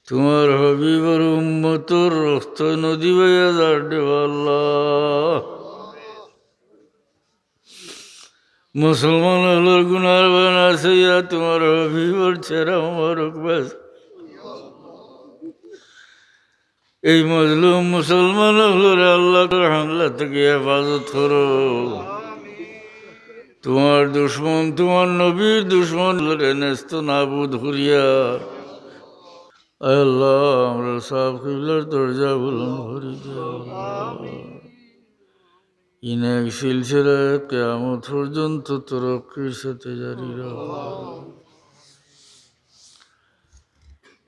তোমার হাবিবের উম্মতের রক্ত নদী বইয়া যাবে আল্লাহ। মুসলমান হলোর গুনার বানাছে তোমার হাবিবের ছেড়া মোবারক বাস। এই মজলুম মুসলমান হলোর আল্লাহর হামলা থেকে হেফাজত করো। তোমার দুশ্মন তোমার নবীর দুশ্মন ন্যস্ত নাবুদ করিয়া আল্লাহ আমরা সাহেব কিবলার দরজা বুলন্দ করে দাও। ইনেক সিলসিলায় কিয়ামত পর্যন্ত তরক্কির সাথে জারি রাখো।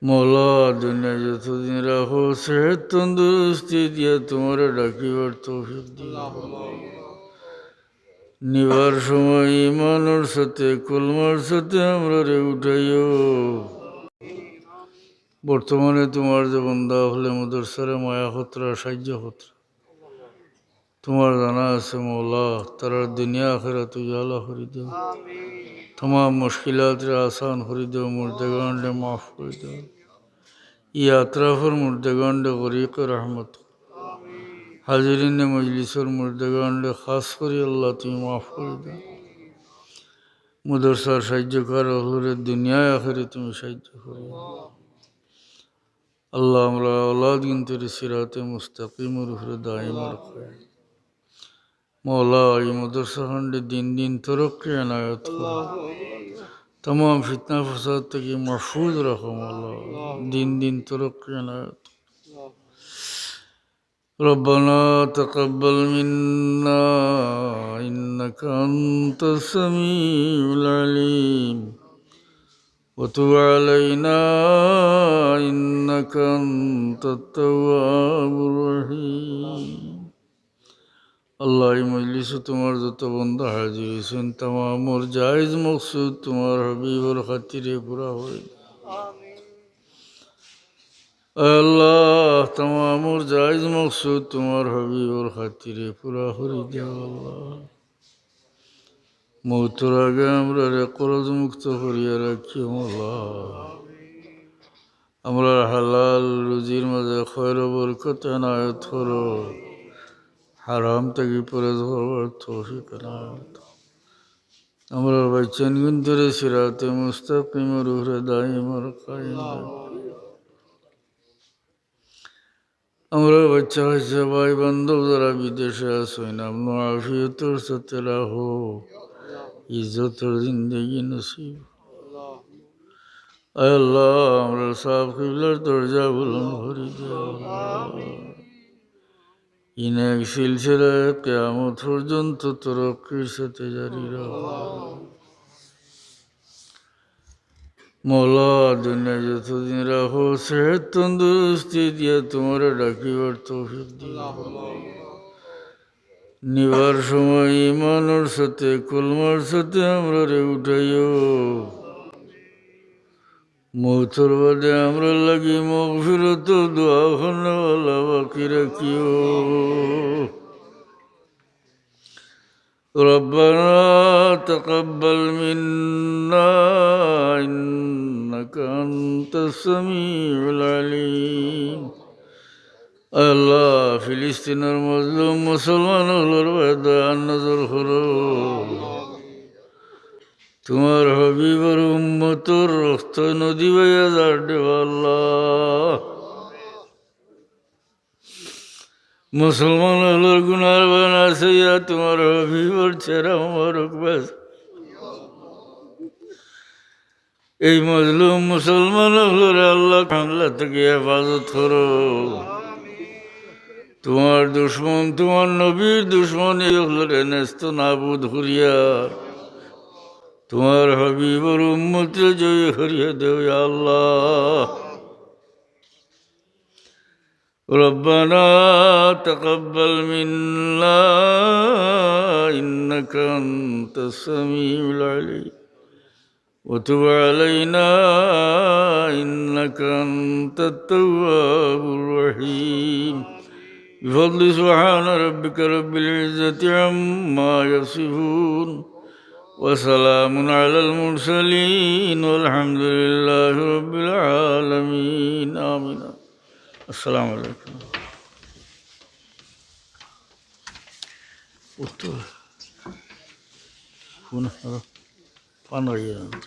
মৌলা দুনিয়া যতদিন রাখো সেহত তন্দুরুস্তি দিয়া তোমার ডাকিবার তৌফিক দিও। নিবার সময় ইমানের সাথে কলমার সাথে আমরা রে উঠাইও। বর্তমানে তোমার যে বন্দা হলে মদরসারে মায়া হতরা সাহায্য হতরা তোমার জানা আছে মৌলা তারা দুনিয়া আখিরাত উজালা করে দাও। तमाम मुश्किलात आसान करी दो। मुर्दगान माफ़ कर दो। ये अतराफर मुर्दगान गरीक रहमत हाजरीन मजलिसर मुर्दगान खास करी अल्लाह तुम माफ़ कर दो। मदरसार साहाय्यकार हलुरे दुनिया आखिरे तुम साहाय्य करो अल्लाह। আমরা औलाद गिनते सिराते मुस्तकीमर উপরে দায়ম রাখো मौला। ये मदरसा खंड दिन दिन तरक्की अनायत करो। तमाम फितना फसाद तक ये महफूज रखो मौला। दिन दिन तरक्की अनायत। रब्बना तक़ब्बल मिन्ना इन्नका अंतस समीउल अलीम वतुब अलैना इन्नका अंतत तव्वाबुर रहीम। अल्लाह मजलिस तुम्हार जत बंदा हाजिर हुसैन तमाम और जायज़ मकसूद तुम्हार हबीब और खातिरे पूरा हो। अल्लाह तमाम और जायज़ मकसूद तुम्हार हबीब और खातिरे पूरा हो जाओ। अल्लाह मौतर आगे আমরা করজ মুক্ত করিয়া রাখিও আল্লাহ। আমরা হালাল রুজির মাঝে খয়র বরকত এনায়েত করো। হারাম থেকে পরেজ হওয়ার তৌফিক এনায়েত। আমরা বাচ্চান গুনতরে সিরাতে মুস্তাকিমের উপরে দাইম আর কায়েম রাখো। আমরা বাচ্চা কাচ্চা ভাই বান্ধব যারা বিদেশে আছো নাম আফিয়তর সাথে রাখো। ইজ্জতর জিন্দগি নসিব আল্লাহ। আমরা সাহেব কিবলার দরজা বুলন্দ করে দাও। ইনেক সিলসিলায় কিয়ামত পর্যন্ত তরক্কির সাথে জারি রাখো। মৌলা দুনিয়া যতদিন রাখো সেহত তন্দুরুস্তি দিয়া তোমার ডাকিবার তৌফিক দিও। নিবার সময় ইমানের সাথে কলমার সাথে আমরা রে উঠাইও। মৌতর বাদে আমরা লাগি মগফিরত দোয়া খানাওয়ালা বাকি রাখিও। ربنا تقبل منا إنك أنت السميع العليم। আল্লাহ ফিলিস্তিনের মজলুম মুসলমান হলোর বেদান নজর করো। তোমার হাবিবের উম্মতের রক্ত নদী বইয়া যাবে আল্লাহ। মুসলমান হলোর গুনার বানাছে তোমার হাবিবের ছেড়া মোবারক বাস। এই মজলুম মুসলমান হলোর আল্লাহ হামলা থেকে হেফাজত করো। তোমার দুশ্মন তোমার নবীর দুশ্মন এগুলোর ন্যস্ত নাবুদ করিয়া তোমার হাবিবর উম্মতে জয় করিয়া দেও আল্লাহ। ربنا تقبل منا إنك أنت السميع العليم وتب علينا إنك أنت التواب الرحيم بفضل سبحان ربك رب العزة عما يصفون وسلام على المرسلين والحمد لله رب العالمين آمين السلام عليكم Una, 2, 3, 4